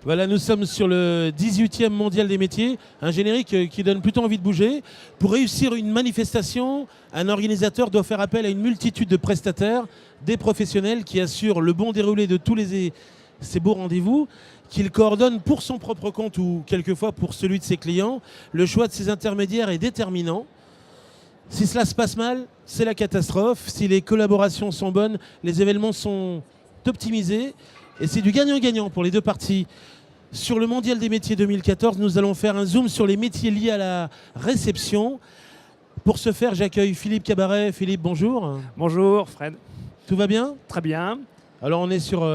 Voilà, nous sommes sur le 18e mondial des métiers, un générique qui donne plutôt envie de bouger. Pour réussir une manifestation, un organisateur doit faire appel à une multitude de prestataires, des professionnels qui assurent le bon déroulé de tous ces beaux rendez-vous, qu'il coordonne pour son propre compte ou quelquefois pour celui de ses clients. Le choix de ces intermédiaires est déterminant. Si cela se passe mal, c'est la catastrophe. Si les collaborations sont bonnes, les événements sont optimisés. Et c'est du gagnant-gagnant pour les deux parties. Sur le Mondial des métiers 2014, nous allons faire un zoom sur les métiers liés à la réception. Pour ce faire, j'accueille Philippe Cabaret. Philippe, bonjour. Bonjour Fred. Tout va bien? Très bien. Alors on est sur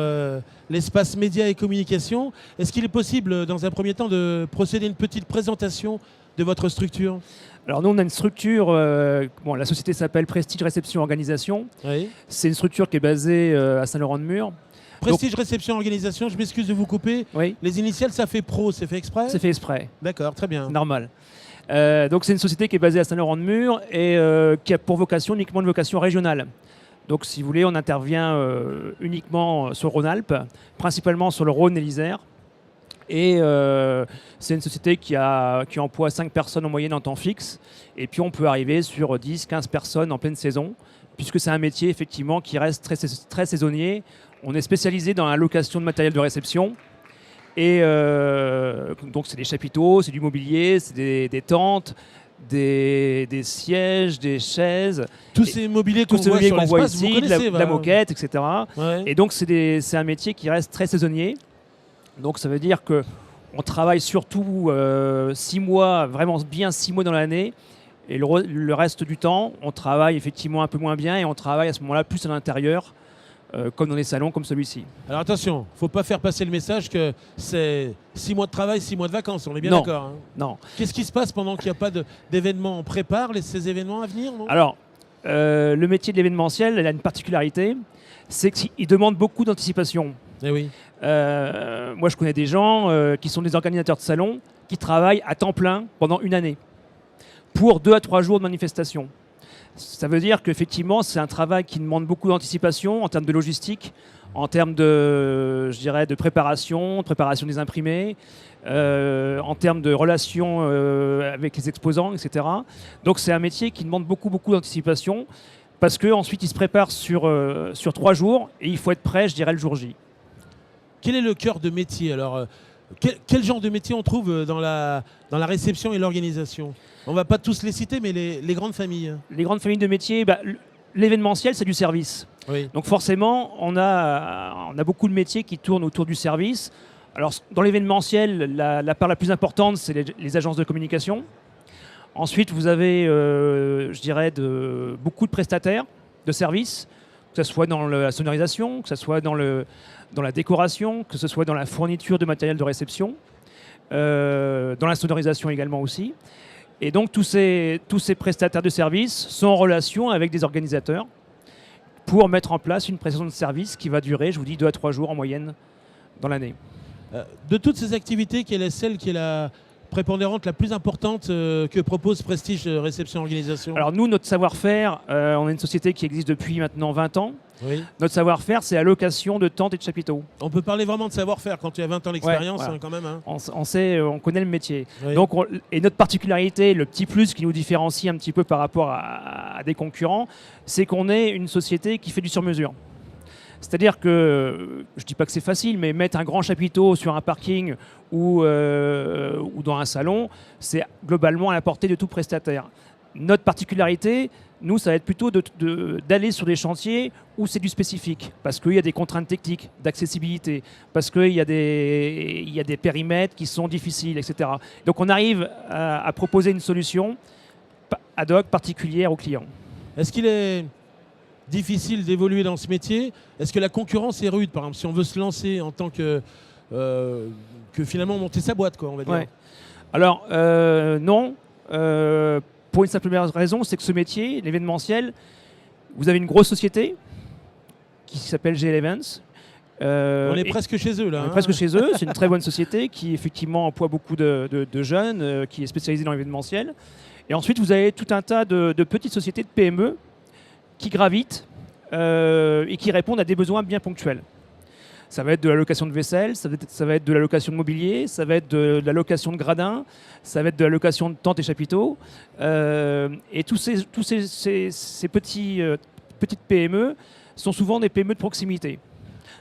l'espace médias et communication. Est-ce qu'il est possible, dans un premier temps, de procéder à une petite présentation de votre structure? Alors nous, on a une structure, la société s'appelle Prestige Réception Organisation. Oui. C'est une structure qui est basée à Saint-Laurent-de-Mur. Prestige Réception Organisation, je m'excuse de vous couper. Oui. Les initiales, ça fait pro, c'est fait exprès? C'est fait exprès. D'accord, très bien. Normal. Donc c'est une société qui est basée à Saint-Laurent-de-Mur et qui a pour vocation uniquement une vocation régionale. Donc si vous voulez, on intervient uniquement sur Rhône-Alpes, principalement sur le Rhône et l'Isère. Et c'est une société qui emploie 5 personnes en moyenne en temps fixe. Et puis on peut arriver sur 10-15 personnes en pleine saison, puisque c'est un métier effectivement qui reste très saisonnier. On est spécialisé dans la location de matériel de réception. Et donc c'est des chapiteaux, c'est du mobilier, c'est des tentes, des sièges, des chaises. Tous ces mobiliers qu'on voit sur l'espace, vous connaissez, de la moquette, etc. Ouais. Et donc c'est un métier qui reste très saisonnier. Donc ça veut dire qu'on travaille surtout 6 mois, vraiment bien 6 mois dans l'année. Et le reste du temps, on travaille effectivement un peu moins bien et on travaille à ce moment-là plus à l'intérieur, comme dans les salons comme celui-ci. Alors attention, il ne faut pas faire passer le message que c'est 6 mois de travail, 6 mois de vacances, on est bien d'accord, hein. Non. Qu'est-ce qui se passe pendant qu'il n'y a pas d'événements? On prépare ces événements à venir, non? Alors, le métier de l'événementiel, il a une particularité, c'est qu'il demande beaucoup d'anticipation. Eh oui. Moi, je connais des gens qui sont des organisateurs de salons qui travaillent à temps plein pendant une année pour 2 à 3 jours de manifestation. Ça veut dire qu'effectivement, c'est un travail qui demande beaucoup d'anticipation en termes de logistique, en termes de préparation des imprimés, en termes de relations avec les exposants, etc. Donc c'est un métier qui demande beaucoup d'anticipation parce qu'ensuite, il se prépare sur 3 jours et il faut être prêt, je dirais, le jour J. Quel est le cœur de métier? Alors, quel genre de métier on trouve dans la réception et l'organisation? On ne va pas tous les citer, mais les grandes familles. Les grandes familles de métiers, l'événementiel, c'est du service. Oui. Donc forcément, on a beaucoup de métiers qui tournent autour du service. Alors, dans l'événementiel, la part la plus importante, c'est les agences de communication. Ensuite, vous avez, beaucoup de prestataires de services, que ce soit dans la sonorisation, que ce soit dans la décoration, que ce soit dans la fourniture de matériel de réception, dans la sonorisation également aussi. Et donc tous ces prestataires de services sont en relation avec des organisateurs pour mettre en place une prestation de service qui va durer, je vous dis, 2 à 3 jours en moyenne dans l'année. De toutes ces activités, quelle est celle qui est la prépondérante, la plus importante que propose Prestige Réception Organisation? Alors nous, notre savoir-faire, on est une société qui existe depuis maintenant 20 ans. Oui. Notre savoir-faire, c'est la location de tentes et de chapiteaux. On peut parler vraiment de savoir-faire quand tu as 20 ans d'expérience, voilà. quand même. Hein. On connaît le métier. Oui. Donc et notre particularité, le petit plus qui nous différencie un petit peu par rapport à des concurrents, c'est qu'on est une société qui fait du sur-mesure. C'est-à-dire que, je ne dis pas que c'est facile, mais mettre un grand chapiteau sur un parking ou dans un salon, c'est globalement à la portée de tout prestataire. Notre particularité, nous, ça va être plutôt d'aller sur des chantiers où c'est du spécifique, parce qu'il y a des contraintes techniques, d'accessibilité, parce qu'il y a des périmètres qui sont difficiles, etc. Donc on arrive à proposer une solution ad hoc particulière aux clients. Est-ce qu'il est difficile d'évoluer dans ce métier? Est-ce que la concurrence est rude, par exemple, si on veut se lancer en tant que finalement monter sa boîte, quoi, on va dire? Ouais. Alors, non. Pour une simple raison, c'est que ce métier, l'événementiel, vous avez une grosse société qui s'appelle GL Events. On est presque chez eux, là. On est presque chez eux. C'est une très bonne société qui, effectivement, emploie beaucoup de jeunes, qui est spécialisée dans l'événementiel. Et ensuite, vous avez tout un tas de petites sociétés de PME qui gravitent et qui répondent à des besoins bien ponctuels. Ça va être de la location de vaisselle, ça va être de la location de mobilier, ça va être de la location de gradins, ça va être de la location de tentes et chapiteaux. Et tous ces petites PME sont souvent des PME de proximité.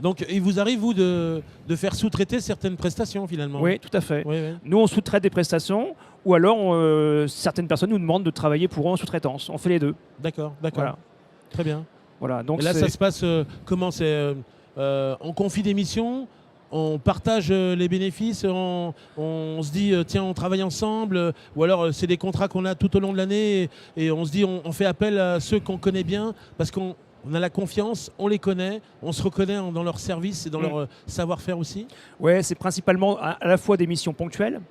Donc il vous arrive, vous, de faire sous-traiter certaines prestations finalement? Oui, tout à fait. Oui, oui. Nous, on sous-traite des prestations, ou alors certaines personnes nous demandent de travailler pour eux en sous-traitance. On fait les deux. D'accord. Voilà. Très bien. Voilà, donc Et là, ça se passe comment? On confie des missions, on partage les bénéfices, on se dit tiens, on travaille ensemble, ou alors c'est des contrats qu'on a tout au long de l'année et on se dit on fait appel à ceux qu'on connaît bien parce qu'on a la confiance, on les connaît, on se reconnaît dans leur service et dans leur savoir-faire aussi. Ouais, c'est principalement à la fois des missions ponctuelles,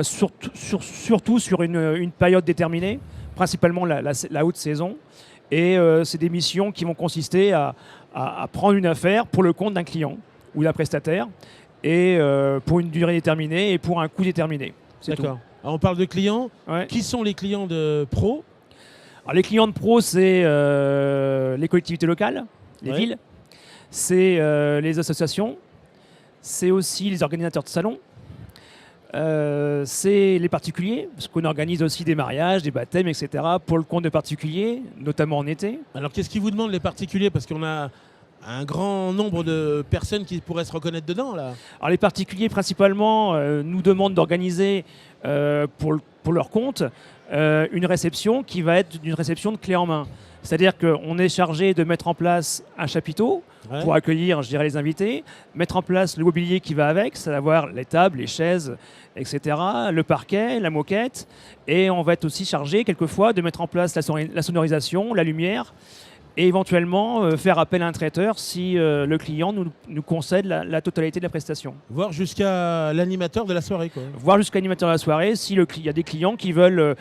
surtout sur une période déterminée, principalement la haute saison. Et c'est des missions qui vont consister à prendre une affaire pour le compte d'un client ou d'un prestataire, et pour une durée déterminée et pour un coût déterminé. D'accord. Alors on parle de clients. Ouais. Qui sont les clients de pro? Alors, les clients de pro, c'est les collectivités locales, les villes, c'est les associations, c'est aussi les organisateurs de salons, c'est les particuliers, parce qu'on organise aussi des mariages, des baptêmes, etc. pour le compte de particuliers, notamment en été. Alors qu'est-ce qu'ils vous demandent les particuliers? Parce qu'on a un grand nombre de personnes qui pourraient se reconnaître dedans là. Alors les particuliers principalement nous demandent d'organiser pour leur compte une réception qui va être une réception de clé en main. C'est-à-dire qu'on est chargé de mettre en place un chapiteau pour accueillir, je dirais, les invités, mettre en place le mobilier qui va avec, c'est-à-dire les tables, les chaises, etc., le parquet, la moquette, et on va être aussi chargé quelquefois de mettre en place la sonorisation, la lumière, et éventuellement faire appel à un traiteur si le client nous concède la totalité de la prestation. Voire jusqu'à l'animateur de la soirée, quoi. Voire jusqu'à l'animateur de la soirée, si il y a des clients qui veulent,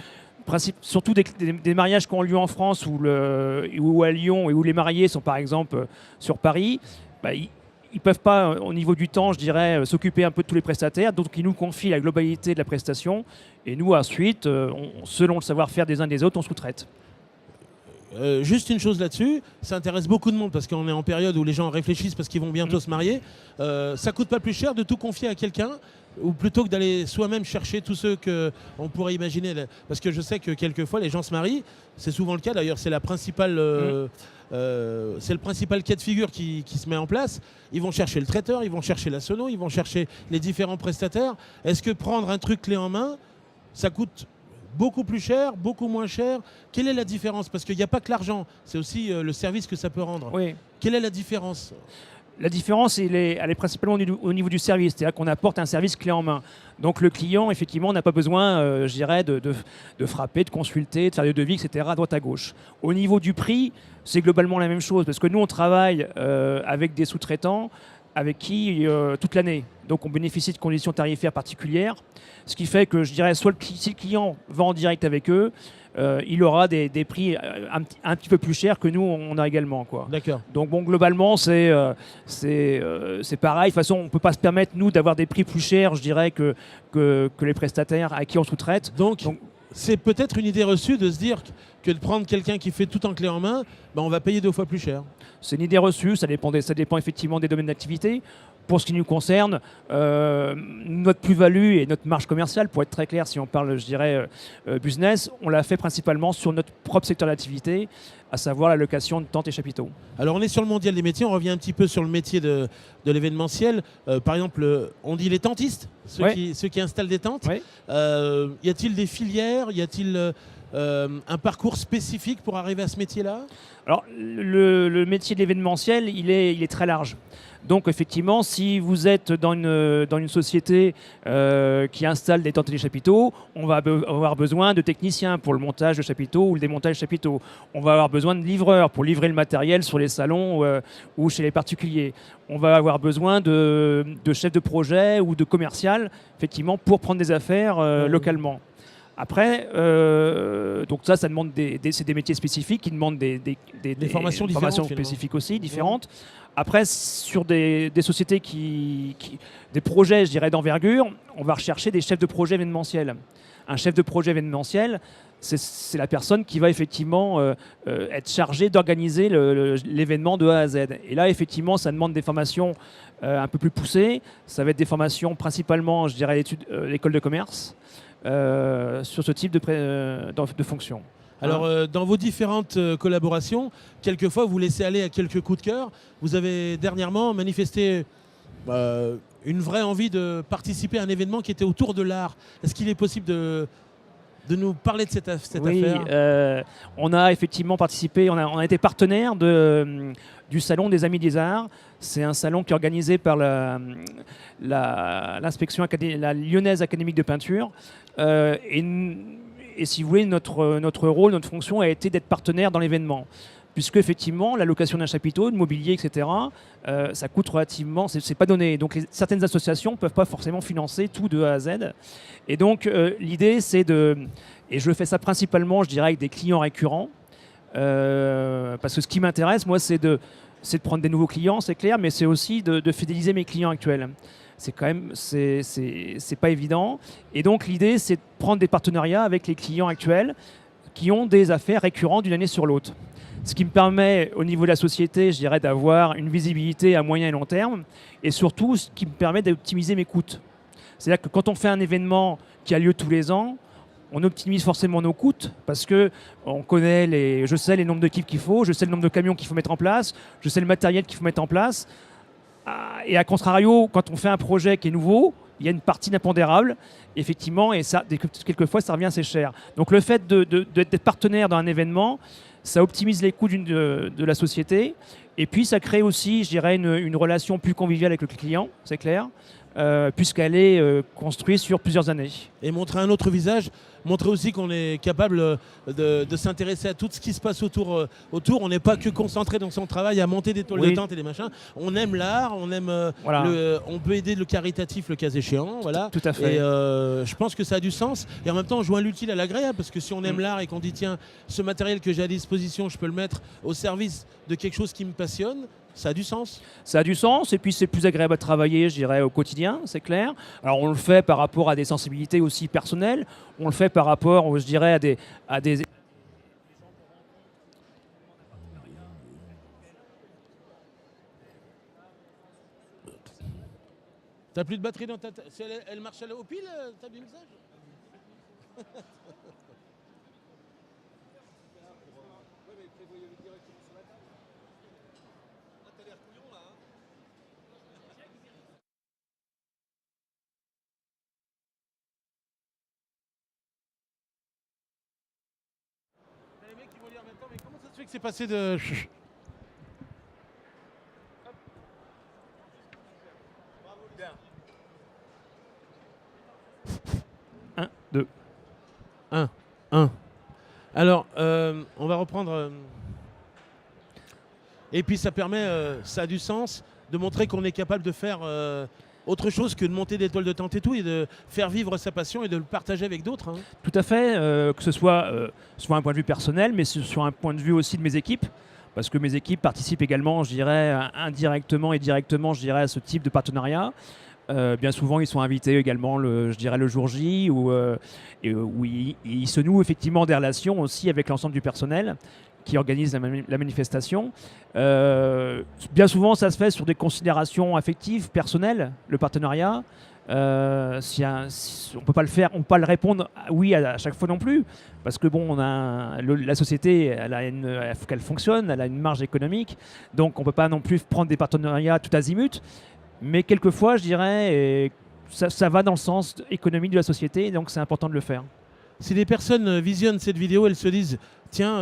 surtout des mariages qui ont lieu en France ou à Lyon, et où les mariés sont par exemple sur Paris, ils ne peuvent pas, au niveau du temps, je dirais, s'occuper un peu de tous les prestataires, donc ils nous confient la globalité de la prestation, et nous ensuite, selon le savoir-faire des uns des autres, on sous-traite. Juste une chose là-dessus, ça intéresse beaucoup de monde parce qu'on est en période où les gens réfléchissent parce qu'ils vont bientôt se marier. Ça coûte pas plus cher de tout confier à quelqu'un, ou plutôt que d'aller soi-même chercher tous ceux qu'on pourrait imaginer. Parce que je sais que quelquefois les gens se marient, c'est souvent le cas d'ailleurs, c'est le principal cas de figure qui se met en place. Ils vont chercher le traiteur, ils vont chercher la sono, ils vont chercher les différents prestataires. Est-ce que prendre un truc clé en main, ça coûte beaucoup plus cher, beaucoup moins cher? Quelle est la différence? Parce qu'il n'y a pas que l'argent, c'est aussi le service que ça peut rendre. Oui. Quelle est la différence? La différence, elle est principalement au niveau du service, c'est-à-dire qu'on apporte un service clé en main. Donc le client, effectivement, n'a pas besoin, je dirais, de frapper, de consulter, de faire des devis, etc., à droite à gauche. Au niveau du prix, c'est globalement la même chose, parce que nous, on travaille avec des sous-traitants avec qui toute l'année. Donc on bénéficie de conditions tarifaires particulières, ce qui fait que, je dirais, si le client va en direct avec eux, il aura des prix un petit peu plus chers que nous, on a également, quoi. D'accord. Donc bon, globalement, c'est pareil. De toute façon, on ne peut pas se permettre, nous, d'avoir des prix plus chers, je dirais, que les prestataires à qui on sous-traite. Donc c'est peut-être une idée reçue de se dire que de prendre quelqu'un qui fait tout en clé en main, on va payer 2 fois plus cher. C'est une idée reçue, ça dépend effectivement des domaines d'activité. Pour ce qui nous concerne, notre plus-value et notre marge commerciale, pour être très clair, si on parle, je dirais, business, on l'a fait principalement sur notre propre secteur d'activité, à savoir la location de tentes et chapiteaux. Alors on est sur le mondial des métiers, on revient un petit peu sur le métier de l'événementiel. Par exemple, on dit les tentistes, ceux qui installent des tentes. Ouais. Y a-t-il des filières? Y a-t-il un parcours spécifique pour arriver à ce métier-là? Alors, le métier de l'événementiel, il est très large. Donc, effectivement, si vous êtes dans une société qui installe des tentes et des chapiteaux, on va avoir besoin de techniciens pour le montage de chapiteaux ou le démontage de chapiteaux. On va avoir besoin de livreurs pour livrer le matériel sur les salons ou chez les particuliers. On va avoir besoin de chefs de projet ou de commercial, effectivement, pour prendre des affaires localement. Après, donc ça demande c'est des métiers spécifiques qui demandent des formations spécifiques aussi, différentes. Après, sur des sociétés des projets, je dirais, d'envergure, on va rechercher des chefs de projet événementiels. un chef de projet événementiel, c'est la personne qui va effectivement être chargée d'organiser l'événement de A à Z. Et là, effectivement, ça demande des formations un peu plus poussées. Ça va être des formations principalement, je dirais, l'école de commerce, sur ce type de fonction. Alors, dans vos différentes collaborations, quelquefois, vous laissez aller à quelques coups de cœur. Vous avez dernièrement manifesté une vraie envie de participer à un événement qui était autour de l'art. Est-ce qu'il est possible de nous parler de cette affaire? On a effectivement participé, on a été partenaire du Salon des Amis des Arts. C'est un salon qui est organisé par l'inspection, la Lyonnaise Académique de Peinture. Et si vous voulez, notre rôle, notre fonction a été d'être partenaire dans l'événement. Puisque effectivement, la location d'un chapiteau, de mobilier, etc., ça coûte relativement, c'est pas donné. Donc certaines associations ne peuvent pas forcément financer tout de A à Z. Et donc l'idée, c'est et je fais ça principalement, je dirais, avec des clients récurrents. Parce que ce qui m'intéresse, moi, c'est de prendre des nouveaux clients, c'est clair, mais c'est aussi de fidéliser mes clients actuels. C'est quand même, c'est pas évident. Et donc l'idée, c'est de prendre des partenariats avec les clients actuels qui ont des affaires récurrentes d'une année sur l'autre. Ce qui me permet, au niveau de la société, je dirais, d'avoir une visibilité à moyen et long terme, et surtout, ce qui me permet d'optimiser mes coûts. C'est-à-dire que quand on fait un événement qui a lieu tous les ans, on optimise forcément nos coûts, parce que je sais les nombres d'équipes qu'il faut, je sais le nombre de camions qu'il faut mettre en place, je sais le matériel qu'il faut mettre en place. Et à contrario, quand on fait un projet qui est nouveau, il y a une partie d'impondérable, effectivement, et ça, quelquefois, ça revient assez cher. Donc le fait d'être partenaire dans un événement, ça optimise les coûts de la société, et puis ça crée aussi, je dirais, une relation plus conviviale avec le client, c'est clair, puisqu'elle est construite sur plusieurs années. Et montrer un autre visage, montrer aussi qu'on est capable de s'intéresser à tout ce qui se passe autour. On n'est pas que concentré dans son travail à monter des tôles de tente et des machins. On aime l'art, on aime on peut aider le caritatif le cas échéant. Voilà. Tout à fait. Et je pense que ça a du sens. Et en même temps, on joint l'utile à l'agréable, parce que si on aime l'art et qu'on dit tiens, ce matériel que j'ai à disposition, je peux le mettre au service de quelque chose qui me passionne, ça a du sens. Ça a du sens, et puis c'est plus agréable à travailler, je dirais, au quotidien, c'est clair. Alors on le fait par rapport à des sensibilités aussi personnelles, on le fait par rapport, je dirais, à des... T'as plus de batterie dans ta... Elle marche au pile, ta mixage? Les mecs qui vont dire maintenant, mais comment ça se fait que c'est passé de... 1, 2. 1. Alors, on va reprendre... Et puis ça permet, ça a du sens de montrer qu'on est capable de faire autre chose que de monter des tôles de tente et tout, et de faire vivre sa passion et de le partager avec d'autres. Hein. Tout à fait, que ce soit un point de vue personnel, mais sur un point de vue aussi de mes équipes, parce que mes équipes participent également, je dirais, indirectement et directement, je dirais, à ce type de partenariat. Bien souvent, ils sont invités également, je dirais, le jour J, où ils se nouent effectivement des relations aussi avec l'ensemble du personnel qui organise la manifestation. Bien souvent, ça se fait sur des considérations affectives, personnelles, le partenariat. On ne peut pas le faire, on ne peut pas le répondre oui à chaque fois non plus, parce que bon, la société, faut qu'elle fonctionne, elle a une marge économique, donc on ne peut pas non plus prendre des partenariats tout azimut. Mais quelquefois, je dirais, ça va dans le sens économique de la société, donc c'est important de le faire. Si les personnes visionnent cette vidéo, elles se disent « Tiens,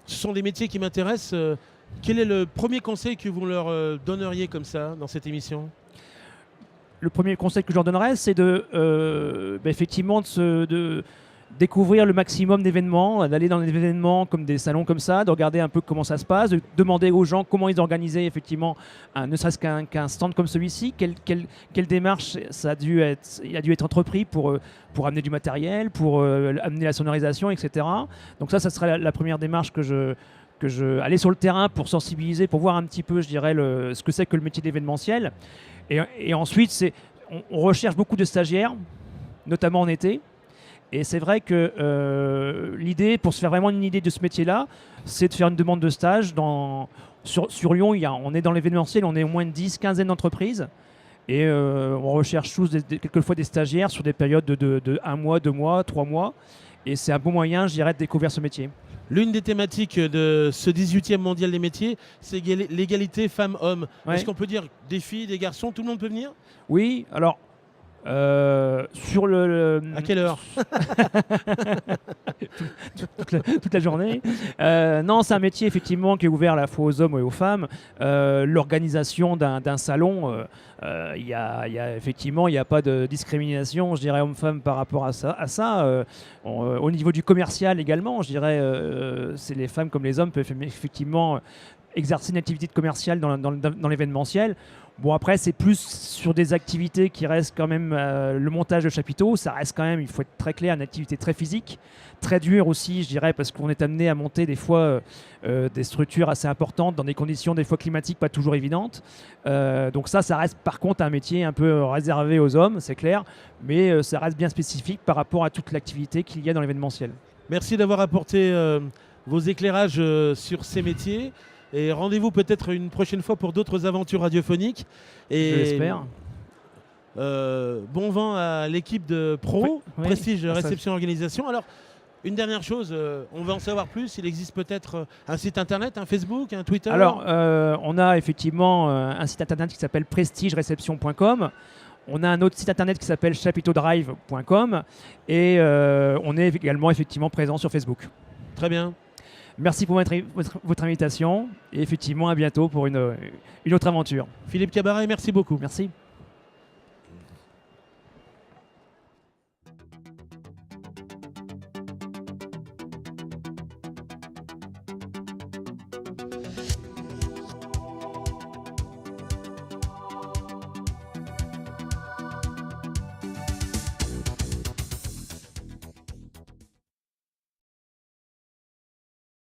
ce sont des métiers qui m'intéressent. Quel est le premier conseil que vous leur donneriez comme ça dans cette émission ?» Le premier conseil que je leur donnerais, c'est effectivement de découvrir le maximum d'événements, d'aller dans des événements comme des salons comme ça, de regarder un peu comment ça se passe, de demander aux gens comment ils organisaient effectivement, ne serait-ce qu'un stand comme celui-ci, quelle démarche il a dû être entrepris pour amener du matériel, pour amener la sonorisation, etc. Donc ça serait la première démarche aller sur le terrain pour sensibiliser, pour voir un petit peu, je dirais, ce que c'est que le métier d'événementiel. Et ensuite, on recherche beaucoup de stagiaires, notamment en été. Et c'est vrai que l'idée, pour se faire vraiment une idée de ce métier-là, c'est de faire une demande de stage. Sur Lyon, on est dans l'événementiel, on est au moins une quinzaine d'entreprises. Et on recherche tous quelquefois des stagiaires sur des périodes de 1 mois, 2 mois, 3 mois. Et c'est un bon moyen, je dirais, de découvrir ce métier. L'une des thématiques de ce 18e mondial des métiers, c'est l'égalité femmes-hommes. Ouais. Est-ce qu'on peut dire des filles, des garçons, tout le monde peut venir? Oui, alors, sur À quelle heure? toute la journée. Non, c'est un métier effectivement qui est ouvert à la fois aux hommes et aux femmes. L'organisation d'un salon, il y a effectivement, il n'y a pas de discrimination, je dirais, homme-femme par rapport à ça. Au niveau du commercial également, je dirais, c'est les femmes comme les hommes peuvent effectivement exercer une activité commerciale dans l'événementiel. Bon, après, c'est plus sur des activités qui restent quand même le montage de chapiteaux. Ça reste quand même, il faut être très clair, une activité très physique, très dure aussi, je dirais, parce qu'on est amené à monter des fois des structures assez importantes dans des conditions des fois climatiques pas toujours évidentes. Donc ça reste par contre un métier un peu réservé aux hommes, c'est clair, mais ça reste bien spécifique par rapport à toute l'activité qu'il y a dans l'événementiel. Merci d'avoir apporté vos éclairages sur ces métiers. Et rendez-vous peut-être une prochaine fois pour d'autres aventures radiophoniques. Et Je l'espère. Bon vent à l'équipe de Pro, Oui, Prestige ça. Réception Organisation. Alors, une dernière chose, on va en savoir plus. Il existe peut-être un site internet, un Facebook, un Twitter? Alors, on a effectivement un site internet qui s'appelle prestigereception.com. On a un autre site internet qui s'appelle chapiteaudrive.com. Et on est également effectivement présent sur Facebook. Très bien. Merci pour votre invitation et effectivement à bientôt pour une autre aventure. Philippe Cabaret, merci beaucoup. Merci.